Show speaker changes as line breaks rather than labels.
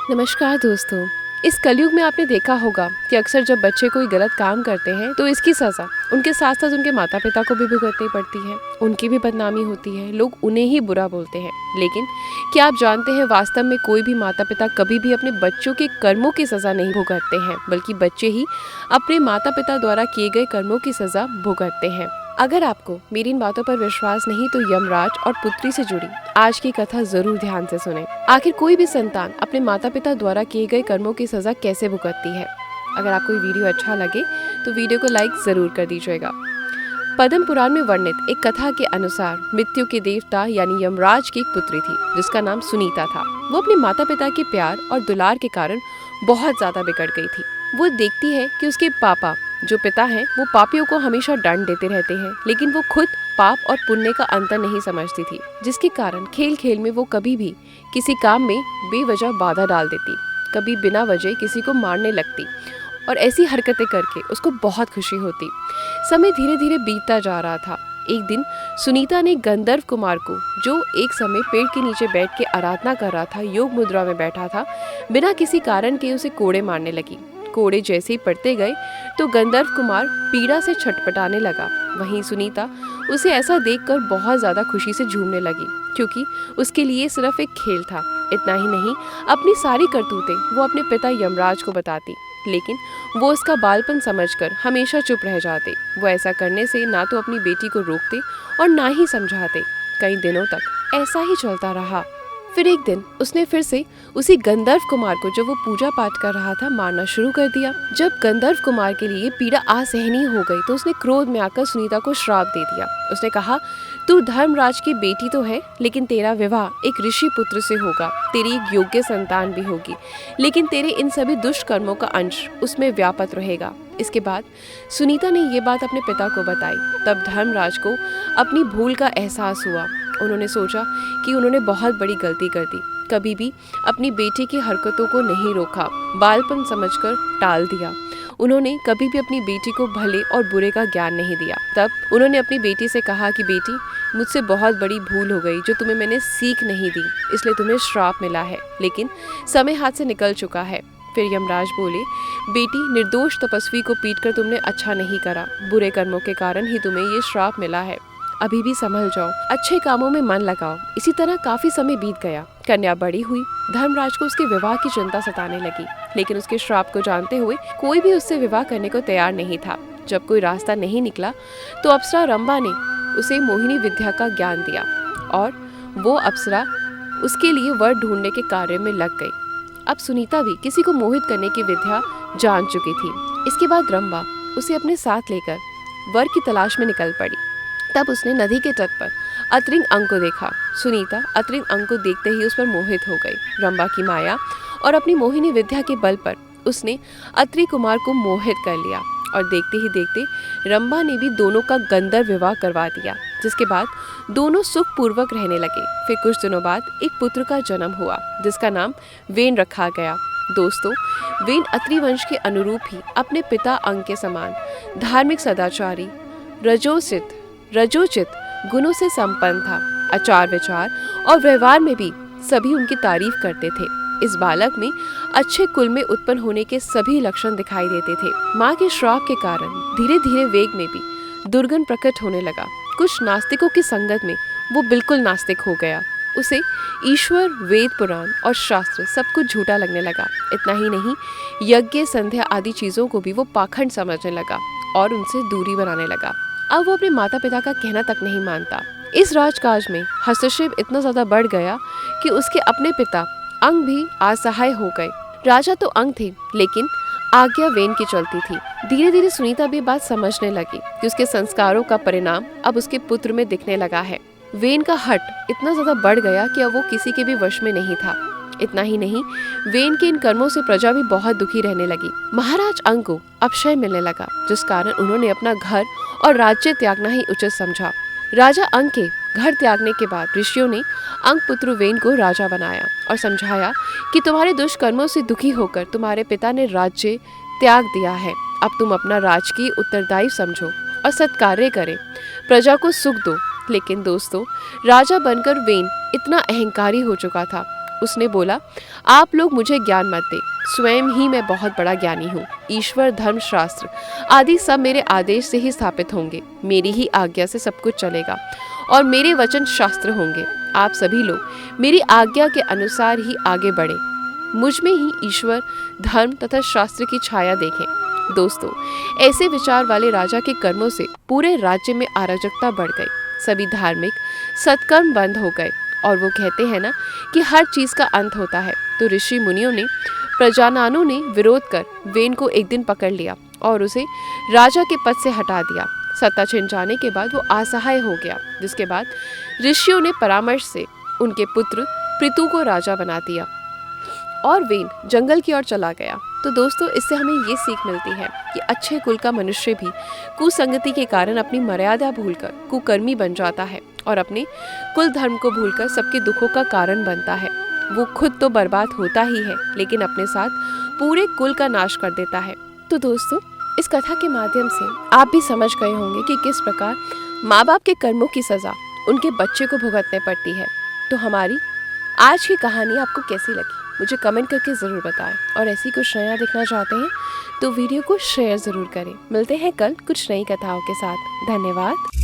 नमस्कार दोस्तों। इस कलयुग में आपने देखा होगा कि अक्सर जब बच्चे कोई गलत काम करते हैं तो इसकी सज़ा उनके साथ साथ उनके माता पिता को भी भुगतनी पड़ती है। उनकी भी बदनामी होती है, लोग उन्हें ही बुरा बोलते हैं। लेकिन क्या आप जानते हैं, वास्तव में कोई भी माता पिता कभी भी अपने बच्चों के कर्मों की सज़ा नहीं भुगतते हैं, बल्कि बच्चे ही अपने माता पिता द्वारा किए गए कर्मों की सज़ा भुगतते हैं। अगर आपको मेरी इन बातों पर विश्वास नहीं तो यमराज और पुत्री से जुड़ी आज की कथा जरूर ध्यान से सुने। आखिर कोई भी संतान अपने माता पिता द्वारा किए गए कर्मों की सजा कैसे भुगतती है। अगर आपको ये वीडियो अच्छा लगे तो वीडियो को लाइक जरूर कर दीजिएगा। पद्म पुराण में वर्णित एक कथा के अनुसार मृत्यु के देवता यानी यमराज की एक पुत्री थी जिसका नाम सुनीता था। वो अपने माता पिता के प्यार और दुलार के कारण बहुत ज्यादा बिगड़ गई थी। वो देखती है कि उसके पापा जो पिता हैं वो पापियों को हमेशा दंड देते रहते हैं, लेकिन वो खुद पाप और पुण्य का अंतर नहीं समझती थी, जिसके कारण खेल खेल में वो कभी भी किसी काम में बेवजह बाधा डाल देती, कभी बिना वजह किसी को मारने लगती और ऐसी हरकतें करके उसको बहुत खुशी होती। समय धीरे धीरे बीतता जा रहा था। एक दिन सुनीता ने गंधर्व कुमार को, जो एक समय पेड़ के नीचे बैठ के आराधना कर रहा था, योग मुद्रा में बैठा था, बिना किसी कारण के उसे कोड़े मारने लगी। कोड़े जैसे ही पड़ते गए तो गंधर्व कुमार पीड़ा से छटपटाने लगा। वहीं सुनीता उसे ऐसा देखकर बहुत ज्यादा खुशी से झूमने लगी, क्योंकि उसके लिए सिर्फ एक खेल था। इतना ही नहीं, अपनी सारी करतूतें वो अपने पिता यमराज को बताती, लेकिन वो उसका बालपन समझकर हमेशा चुप रह जाते। वो ऐसा करने से ना तो अपनी बेटी को रोकते और ना ही समझाते। कई दिनों तक ऐसा ही चलता रहा। फिर एक दिन उसने फिर से उसी गंधर्व कुमार को, जो वो पूजा पाठ कर रहा था, मारना शुरू कर दिया। जब गंधर्व कुमार के लिए पीड़ा असहनीय हो गई तो उसने क्रोध में आकर सुनीता को श्राप दे दिया। उसने कहा, तू धर्मराज की बेटी तो है, लेकिन तेरा विवाह एक ऋषि पुत्र से होगा। तेरी एक योग्य संतान भी होगी, लेकिन तेरे इन सभी दुष्कर्मों का अंश उसमें व्याप्त रहेगा। इसके बाद सुनीता ने ये बात अपने पिता को बताई। तब धर्मराज को अपनी भूल का एहसास हुआ। उन्होंने सोचा कि उन्होंने बहुत बड़ी गलती कर दी। कभी भी अपनी बेटी की हरकतों को नहीं रोका, बालपन समझकर टाल दिया। उन्होंने कभी भी अपनी बेटी को भले और बुरे का ज्ञान नहीं दिया। तब उन्होंने अपनी बेटी से कहा कि बेटी, मुझसे बहुत बड़ी भूल हो गई जो तुम्हें मैंने सीख नहीं दी, इसलिए तुम्हें श्राप मिला है, लेकिन समय हाथ से निकल चुका है। फिर यमराज बोले, बेटी, निर्दोष तपस्वी को पीटकर तुमने अच्छा नहीं करा। बुरे कर्मों के कारण ही तुम्हें ये श्राप मिला है। अभी भी संभल जाओ, अच्छे कामों में मन लगाओ। इसी तरह काफी समय बीत गया। कन्या बड़ी हुई। धर्मराज को उसके विवाह की चिंता सताने लगी, लेकिन उसके श्राप को जानते हुए कोई भी उससे विवाह करने को तैयार नहीं था। जब कोई रास्ता नहीं निकला तो अप्सरा रंभा ने उसे मोहिनी विद्या का ज्ञान दिया और वो अप्सरा उसके लिए वर ढूंढने के कार्य में लग गई। अब सुनीता भी किसी को मोहित करने की विद्या जान चुकी थी। इसके बाद रंभा उसे अपने साथ लेकर वर की तलाश में निकल पड़ी। तब उसने नदी के तट पर अतरिंग अंग को देखा। सुनीता अतरिंग अंग को देखते ही उस पर मोहित हो गई। रंभा की माया और अपनी मोहिनी विद्या के बल पर उसने अत्रि कुमार को मोहित कर लिया और देखते ही देखते रंभा ने भी दोनों का गंधर्व विवाह करवा दिया, जिसके बाद दोनों सुख पूर्वक रहने लगे। फिर कुछ दिनों बाद एक पुत्र का जन्म हुआ जिसका नाम वेन रखा गया। दोस्तों, वेन अत्रि वंश के अनुरूप ही अपने पिता अंग के समान धार्मिक, सदाचारी, रजोचित गुणों से संपन्न था। आचार विचार और व्यवहार में भी सभी उनकी तारीफ करते थे। इस बालक में अच्छे कुल में उत्पन्न होने के सभी लक्षण दिखाई देते थे। माँ के श्राप के कारण धीरे धीरे वेग में भी दुर्गुण प्रकट होने लगा। कुछ नास्तिकों की संगत में वो बिल्कुल नास्तिक हो गया। उसे ईश्वर, वेद, पुराण और शास्त्र सब कुछ झूठा लगने लगा। इतना ही नहीं, यज्ञ, संध्या आदि चीजों को भी वो पाखंड समझने लगा और उनसे दूरी बनाने लगा। अब वो अपने माता पिता का कहना तक नहीं मानता। इस राजकाज में हस्तक्षेप इतना ज्यादा बढ़ गया कि उसके अपने पिता अंग भी असहाय हो गए। राजा तो अंग थे, लेकिन आज्ञा वेन की चलती थी। धीरे धीरे सुनीता भी बात समझने लगी कि उसके संस्कारों का परिणाम अब उसके पुत्र में दिखने लगा है। वेन का हट इतना ज्यादा बढ़ गया कि अब वो किसी के भी वश में नहीं था। इतना ही नहीं, वेन के इन कर्मों से प्रजा भी बहुत दुखी रहने लगी। महाराज अंग को अपशय मिलने लगा, जिस कारण उन्होंने अपना घर और राज्य त्यागना ही उचित समझा। राजा अंग के घर त्यागने के बाद ऋषियों ने अंग पुत्र वेन को राजा बनाया और समझाया कि तुम्हारे दुष्कर्मों से दुखी होकर तुम्हारे पिता ने राज्य त्याग दिया है। अब तुम अपना राजकीय उत्तरदायी समझो और सत्कार्य करें, प्रजा को सुख दो। लेकिन दोस्तों, राजा बनकर वेन इतना अहंकारी हो चुका था, उसने बोला, आप लोग मुझे ज्ञान मत दे, स्वयं ही मैं बहुत बड़ा ज्ञानी हूँ। ईश्वर, धर्म, शास्त्र आदि सब मेरे आदेश से ही स्थापित होंगे। मेरी ही आज्ञा से सब कुछ चलेगा और मेरे वचन शास्त्र होंगे। आप सभी लोग मेरी आज्ञा के अनुसार ही आगे बढ़े। मुझ में ही ईश्वर, धर्म तथा शास्त्र की छाया देखें। दोस्तों, ऐसे विचार वाले राजा के कर्मों से पूरे राज्य में अराजकता बढ़ गई। सभी धार्मिक सत्कर्म बंद हो गए और वो कहते हैं ना कि हर चीज का अंत होता है। तो ऋषि मुनियों ने, प्रजानानों ने विरोध कर वेन को एक दिन पकड़ लिया और उसे राजा के पद से हटा दिया। सत्ता छिन जाने के बाद वो असहाय हो गया, जिसके बाद ऋषियों ने परामर्श से उनके पुत्र पृथु को राजा बना दिया और वेन जंगल की ओर चला गया। तो दोस्तों, इससे हमें ये सीख मिलती है कि अच्छे कुल का मनुष्य भी कुसंगति के कारण अपनी मर्यादा भूलकर कुकर्मी बन जाता है और अपने कुल धर्म को भूलकर सबके दुखों का कारण बनता है। वो खुद तो बर्बाद होता ही है, लेकिन अपने साथ पूरे कुल का नाश कर देता है। तो दोस्तों, इस कथा के माध्यम से आप भी समझ गए होंगे कि किस प्रकार माँ बाप के कर्मों की सजा उनके बच्चे को भुगतने पड़ती है। तो हमारी आज की कहानी आपको कैसी लगी मुझे कमेंट करके ज़रूर बताएं, और ऐसी कुछ नया देखना चाहते हैं तो वीडियो को शेयर ज़रूर करें। मिलते हैं कल कुछ नई कथाओं के साथ। धन्यवाद।